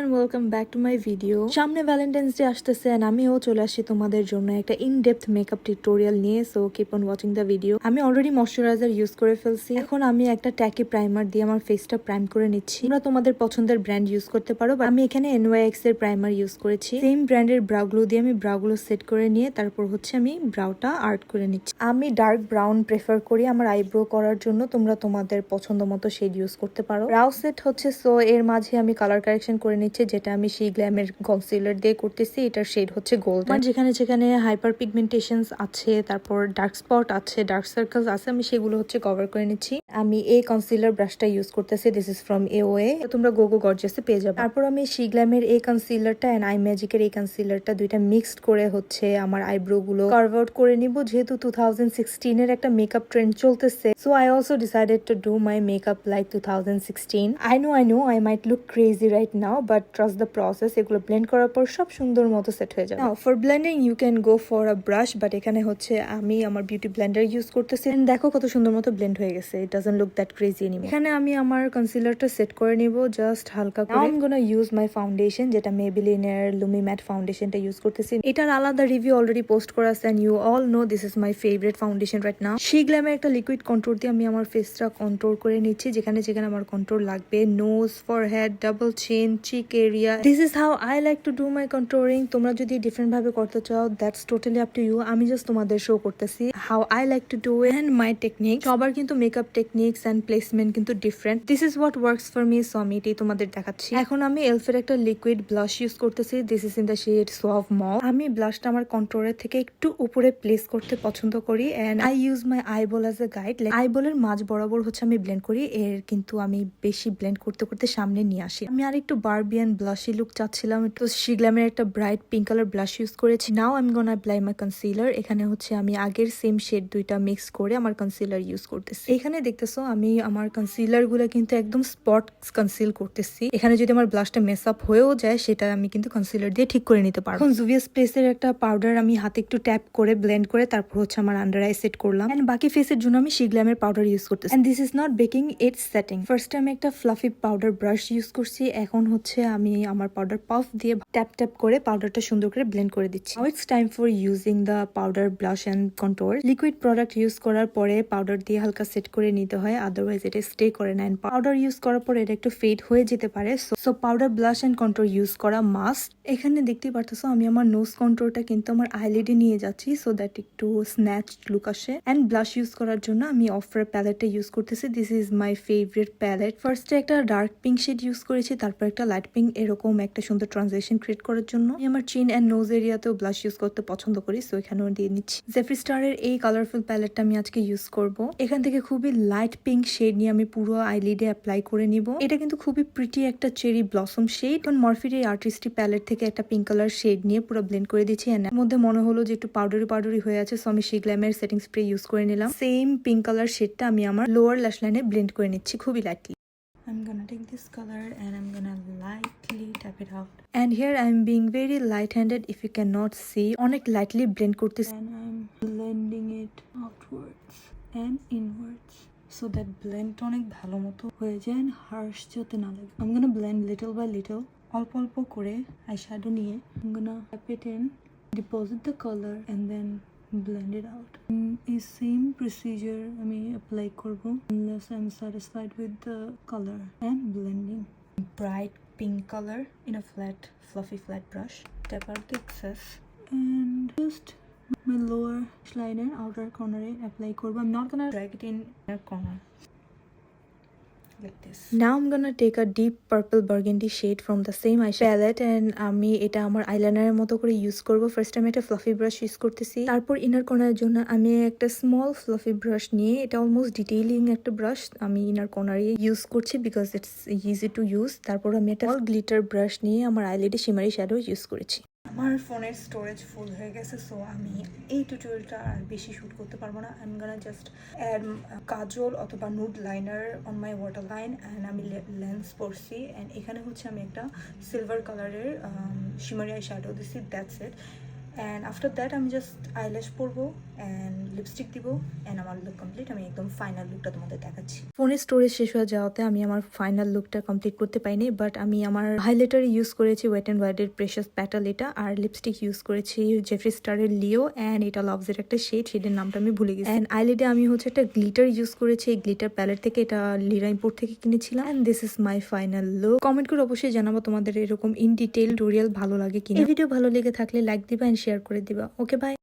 And welcome back to my video. সামনে valentine's day আসতেছে and আমিও চলে আসছি তোমাদের জন্য একটা ইন ডেপথ মেকআপ টিউটোরিয়াল নিয়ে। So keep on watching the video. আমি অলরেডি ময়শ্চারাইজার ইউজ করে ফেলছি। এখন আমি একটা ট্যাকি প্রাইমার দিয়ে আমার ফেসটা প্রাইম করে নিচ্ছি। তোমরা তোমাদের পছন্দের ব্র্যান্ড ইউজ করতে পারো, বাট আমি এখানে NYX এর প্রাইমার ইউজ করেছি। সেম ব্র্যান্ডের ব্রাউ গ্লো দিয়ে আমি ব্রাউগুলো সেট করে নিয়ে তারপর হচ্ছে আমি ব্রাউটা আর্ট করে নিচ্ছি। আমি ডার্ক ব্রাউন প্রেফার করি আমার আইব্রো করার জন্য। তোমরা তোমাদের পছন্দ মতো শেড ইউজ করতে পারো। ব্রাউ সেট হচ্ছে, সো এর মাঝে আমি কালার কারেকশন করে নিচ্ছি, যেটা আমি সেই গ্ল্যামের কনসিলার দিয়ে করতেছি। এটার শেড হচ্ছে গোল্ডেন। আমার যেখানে যেখানে হাইপার পিগমেন্টেশনস আছে, তারপর ডার্ক স্পট আছে, ডার্ক সার্কেলস আছে, আমি সেগুলো হচ্ছে কভার করে নিচ্ছি। আমি এই কনসিলার ব্রাশটা ইউজ করতেছি। This is from AOA। তোমরা গোগো গর্জিয়াসে পেয়ে যাবে। তারপর আমি সেই গ্ল্যামের এই কনসিলারটা এন্ড আই ম্যাজিকের এই কনসিলারটা দুইটা মিক্সড করে হচ্ছে আমার আইব্রো গুলো কার্ভ আউট করে নিব। যেহেতু 2016 এর একটা মেকআপ ট্রেন্ড চলতেছে, so I also decided to do my makeup like 2016। I know I might look crazy right now, but trust the process. এগুলো ব্লেন্ড করার পর সব সুন্দর মতো সেট হয়ে যাবে। Now for blending you can go for a brush, but এখানে হচ্ছে আমি আমার বিউটি ব্লেন্ডার ইউজ করতেছি। And দেখো কত সুন্দর মতো ব্লেন্ড হয়ে গেছে। It doesn't look that crazy anymore. এখানে আমি আমার কনসিলারটা সেট করে নিব জাস্ট হালকা করে। Now I'm gonna use my foundation, যেটা Maybelline এর Lumi Matte ফাউন্ডেশনটা ইউজ করতেছি। এটার আলাদা রিভিউ অলরেডি পোস্ট করা আছে and you all know this is my favorite foundation right now. She Glam একটা লিকুইড কন্ট্রোল দিয়ে আমি আমার ফেসটা কন্ট্রোল করে নিচ্ছি, যেখানে যেখানে আমার কন্ট্রোল লাগবে। Nose, forehead, double chin, cheek area. This is how I like to do my controlling. তোমরা যদি ডিফারেন্ট ভাবে করতে চাও, that's totally up to you. আমি জাস্ট তোমাদের শো করতেছি how I like to do it and my technique. সবার কিন্তু মেকআপ টেকনিক্স এন্ড প্লেসমেন্ট কিন্তু different. This is what works for me, so আমি এটাই তোমাদের দেখাচ্ছি। এখন আমি এলফের একটা লিকুইড ব্লাশ ইউজ করতেছি। This is in the shade suave mauve. আমি ব্লাশটা আমার কন্ট্রোলের থেকে একটু উপরে প্লেস করতে পছন্দ করি and I use my eyeball as a guide. আইবলের মাঝ বরাবর হচ্ছে আমি ব্লেন্ড করি। এর কিন্তু আমি বেশি ব্লেন্ড করতে করতে সামনে নিয়ে আসি। আমি আর একটু বারবিয়ান ব্লাশি লুক চাচ্ছিলাম, তো শিগ্লামের একটা bright pink colour blush use করেছি। নাও আমি গোনা অ্যাপ্লাই মাই কনসিলার। এখানে হচ্ছে আমি আগের সেম শেড দুইটা মিক্স করে আমার কনসিলার ইউজ করতেছি। এখানে দেখতেছো আমি আমার কনসিলার গুলো কিন্তু একদম স্পট কনসিল করতেছি। এখানে যদি আমার ব্লাশটা মেস আপ হয়েও যায়, সেটা আমি কিন্তু কনসিলার দিয়ে ঠিক করে নিতে পারবো। এখন জুভিয়াস প্লেসের একটা পাউডার আমি হাতে একটু ট্যাপ করে ব্লেন্ড করে তারপর হচ্ছে আমার আন্ডার আই সেট করলাম এন্ড বাকি ফেসের জন্য আমি শিগ্লামের পাউডার ইউজ করতেছি। And this is not baking, it's setting. First আমি একটা ফ্লাফি পাউডার ব্রাশ ইউজ করছি। এখন হচ্ছে আমি আমার পাউডার পাফ দিয়ে ট্যাপ ট্যাপ করে পাউডারটা সুন্দর করে ব্লেন্ড করে দিচ্ছি। Now it's time for using the powder, blush and control. Liquid product use করার পরে পাউডার দিয়ে হালকা সেট করে নিতে হয়, আদারওয়াইজ এটা স্টে করে না। এন্ড পাউডার ইউজ করার পরে এটা একটু ফেড হয়ে যেতে পারে, so powder, blush and control use করা মাস্ট। এখানে দেখতেই পারতেছো আমি আমার নোজ কন্ট্রোলটা কিন্তু আমার আইলিডে নিয়ে যাচ্ছি, সো দ্যাট একটু স্ন্যাচ লুক আসে। এন্ড ব্লাশ ইউজ করার জন্য আমি অফার প্যালেটটা ইউজ করতেছি। This is my favourite palette. ফার্স্টে একটা ডার্ক পিঙ্ক শেড ইউজ করেছি, তারপর একটা লাইট পিঙ্ক, এরকম একটা সুন্দর ট্রানজিশন ক্রিয়েট করার জন্য। আমি আমার চিন এন্ড নোজ এরিয়াতেও ব্লাশ ইউজ করতে পছন্দ করি, সো এখানেও দিয়ে নিচ্ছি। জেফরি স্টারের এই কালারফুল প্যালেটটা আমি আজকে ইউজ করব। এখান থেকে খুবই লাইট পিঙ্ক শেড নিয়ে আমি পুরো আইলিডে অ্যাপ্লাই করে নিব। এটা কিন্তু খুবই প্রিটি একটা চেরি ব্লসম শেড। এখন মরফির এই আর্টিস্টি প্যালেট থেকে একটা পিঙ্ক কালার শেড নিয়ে পুরো ব্লেন্ড করে দিচ্ছি। এর মধ্যে মনে হলো যে একটু পাউডারি হয়ে আছে, সো আমি শিগ্লামের সেটিং স্প্রে ইউজ করে নিলাম। সেম পিঙ্ক কালার শেডটা আমি আমার লোয়ার ল্যাশ লাইনে ব্লেন্ড করে নিচ্ছি খুবই lightly. I'm gonna take this color and I'm gonna lightly tap it out. And here I'm being very light-handed, if you cannot see. অনেক lightly blend করতেছি and I'm blending it outwards and inwards so that blend অনেক ভালো মতো হয়ে যায় and harsh যাতে না লাগে। I'm gonna blend little by little, অল্প অল্প করে eyeshadow নিয়ে I'm gonna tap it in, deposit the color and then blend it out. এই সেম প্রসিজার আমি অ্যাপ্লাই করব unless I'm satisfied with the color and blending. Bright pink color in a flat fluffy flat brush. Tap out the excess and just my lower liner outer corner apply করব. I'm not gonna drag it in a corner like this. Now I'm gonna take a deep purple burgundy shade from the same eyeshadow palette and আমি এটা আমার আইলাইনারের মতো করে use করব। First আমি একটা fluffy brush use করতেছি, তারপর ইনার কর্নারের জন্য আমি একটা স্মল ফ্লাফি ব্রাশ নিয়ে, এটা অলমোস্ট ডিটেইলিং একটা ব্রাশ, আমি ইনার কর্নারে ইউজ করছি because it's easy to use. তারপর আমি একটা গ্লিটার ব্রাশ নিয়ে আমার আইলিডে শিমারি শ্যাডো ইউজ করেছি। আমার ফোনের স্টোরেজ ফুল হয়ে গেছে, সো আমি এই টিউটোরিয়ালটা আর বেশি শ্যুট করতে পারবো না। I am gonna just add kajal অথবা nude liner on my water line and আমি লেন্স পরছি অ্যান্ড এখানে হচ্ছে আমি একটা সিলভার কালারের শিমারি আই শ্যাডো দিচ্ছি, that's it. And after that আমি জাস্ট আইল্যাশ পরবো অ্যান্ড লিপস্টিক দিব অ্যান্ড আমার লুক কমপ্লিট। আমি একদম ফাইনাল লুকটা তোমাদের দেখাচ্ছি। ফোনের স্টোরেজ শেষ হয়ে যাওয়াতে আমি আমার ফাইনাল লুকটা কমপ্লিট করতে পারিনি, বাট আমি আমার হাইলাইটার ইউজ করেছি ওয়েট অ্যান্ড ওয়াইল্ডের প্রেশাস প্যাটাল এটা, আর লিপস্টিক ইউজ করেছি জেফরি স্টারের লিও অ্যান্ড এটা লাভসের একটা শেডের নামটা আমি ভুলে গেছি। অ্যান্ড আইলিডে আমি হচ্ছে একটা গ্লিটার ইউজ করেছি, এই গ্লিটার প্যালেট থেকে, এটা লিরাইমপুর থেকে কিনেছিলাম। And this is my final look. Comment করে অবশ্যই জানাবো তোমাদের এরকম ইন ডিটেইল টিউটোরিয়াল ভালো লাগে কিনা। এই ভিডিও ভালো লেগে থাকলে লাইক দিবা এন্ড শেয়ার করে দিবা। Okay bye.